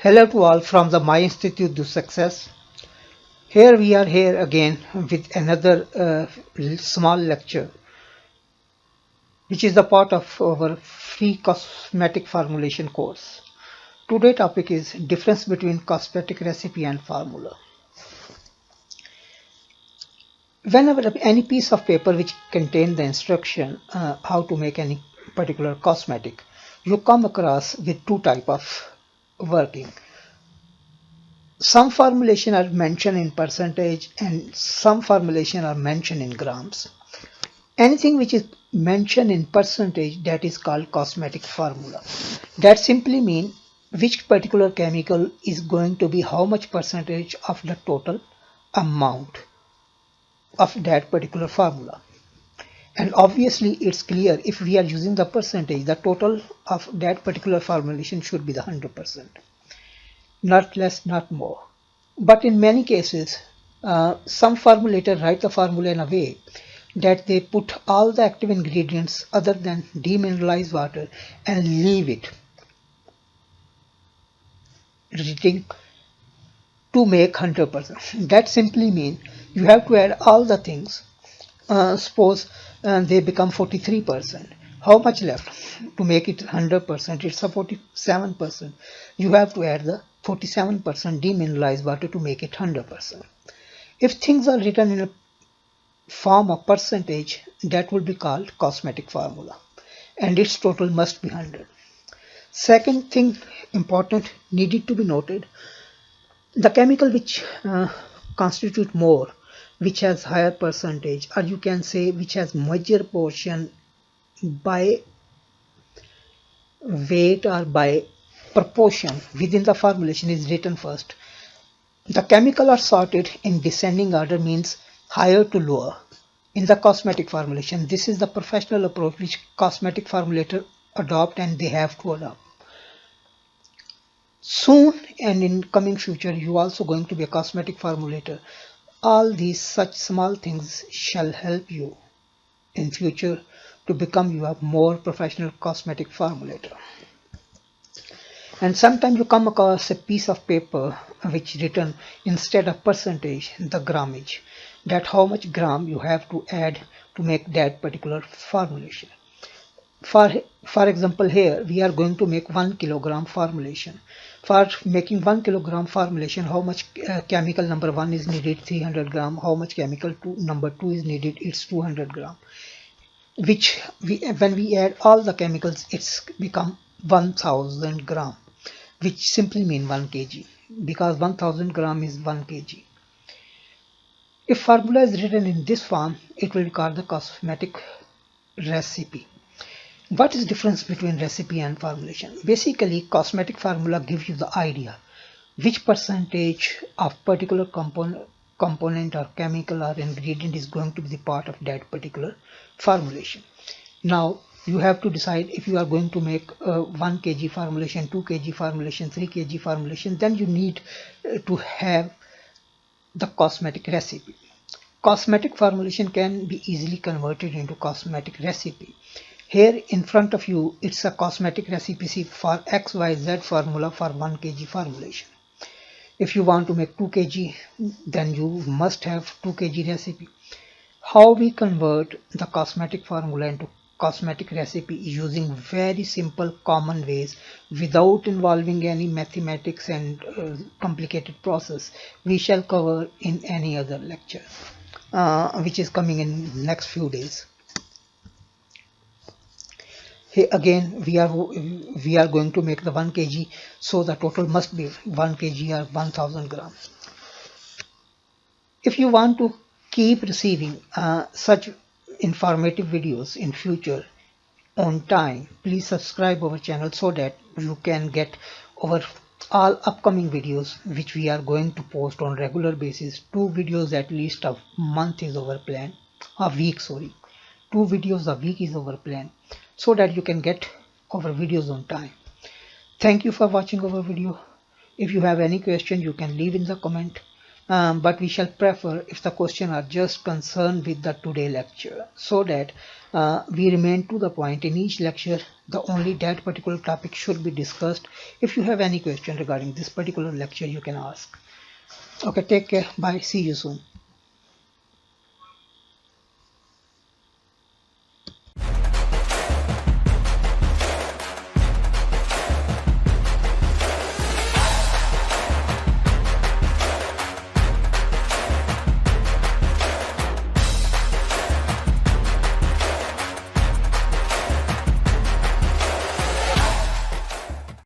Hello to all from the My Institute to Success. Here we are here again with another small lecture, which is the part of our free cosmetic formulation course. Today's topic is difference between cosmetic recipe and formula. Whenever any piece of paper which contains the instruction how to make any particular cosmetic, you come across with two type of working. Some formulation are mentioned in percentage and some formulation are mentioned in grams. Anything which is mentioned in percentage, that is called cosmetic formula. That simply means which particular chemical is going to be how much percentage of the total amount of that particular formula. And obviously it's clear, if we are using the percentage, the total of that particular formulation should be the 100%. Not less, not more. But in many cases, some formulator write the formula in a way that they put all the active ingredients other than demineralized water and leave it written to make 100%. That simply means you have to add all the things. Suppose they become 43%. How much left to make it 100%? It's a 47%. You have to add the 47% demineralized water to make it 100%. If things are written in a form of percentage, that will be called cosmetic formula, and its total must be 100. Second thing important needed to be noted, the chemical which constitute more, which has higher percentage, or you can say which has major portion by weight or by proportion within the formulation, is written first. The chemical are sorted in descending order, means higher to lower. In the cosmetic formulation, this is the professional approach which cosmetic formulator adopt, and they have to adopt. Soon and in coming future, you also going to be a cosmetic formulator. All these such small things shall help you in future to become your more professional cosmetic formulator. And sometimes you come across a piece of paper which written instead of percentage, the grammage, that how much gram you have to add to make that particular formulation. For example, here we are going to make 1 kilogram formulation. For making 1 kilogram formulation, how much chemical number 1 is needed? 300 gram. How much chemical number 2 is needed? It's 200 gram. Which when we add all the chemicals, it's become 1000 gram, which simply mean 1 kg, because 1000 gram is 1 kg. If formula is written in this form, it will be called the cosmetic recipe. What is the difference between recipe and formulation? Basically, cosmetic formula gives you the idea which percentage of particular component or chemical or ingredient is going to be the part of that particular formulation. Now you have to decide if you are going to make 1 kg formulation, 2 kg formulation, 3 kg formulation, then you need to have the cosmetic recipe. Cosmetic formulation can be easily converted into cosmetic recipe. Here in front of you, it's a cosmetic recipe for XYZ formula for 1 kg formulation. If you want to make 2 kg, then you must have 2 kg recipe. How we convert the cosmetic formula into cosmetic recipe using very simple common ways without involving any mathematics and complicated process, we shall cover in any other lecture which is coming in next few days. Here again we are going to make the 1 kg, so the total must be 1 kg or 1000 gram. If you want to keep receiving such informative videos in future on time, please subscribe our channel so that you can get our all upcoming videos which we are going to post on regular basis. 2 videos at least a month is our plan, a week, sorry, 2 videos a week is our plan, so that you can get our videos on time. Thank you for watching our video. If you have any question, you can leave in the comment. but we shall prefer if the question are just concerned with the today lecture, so that we remain to the point in each lecture. The only that particular topic should be discussed. If you have any question regarding this particular lecture, you can ask. Okay, take care. Bye. See you soon.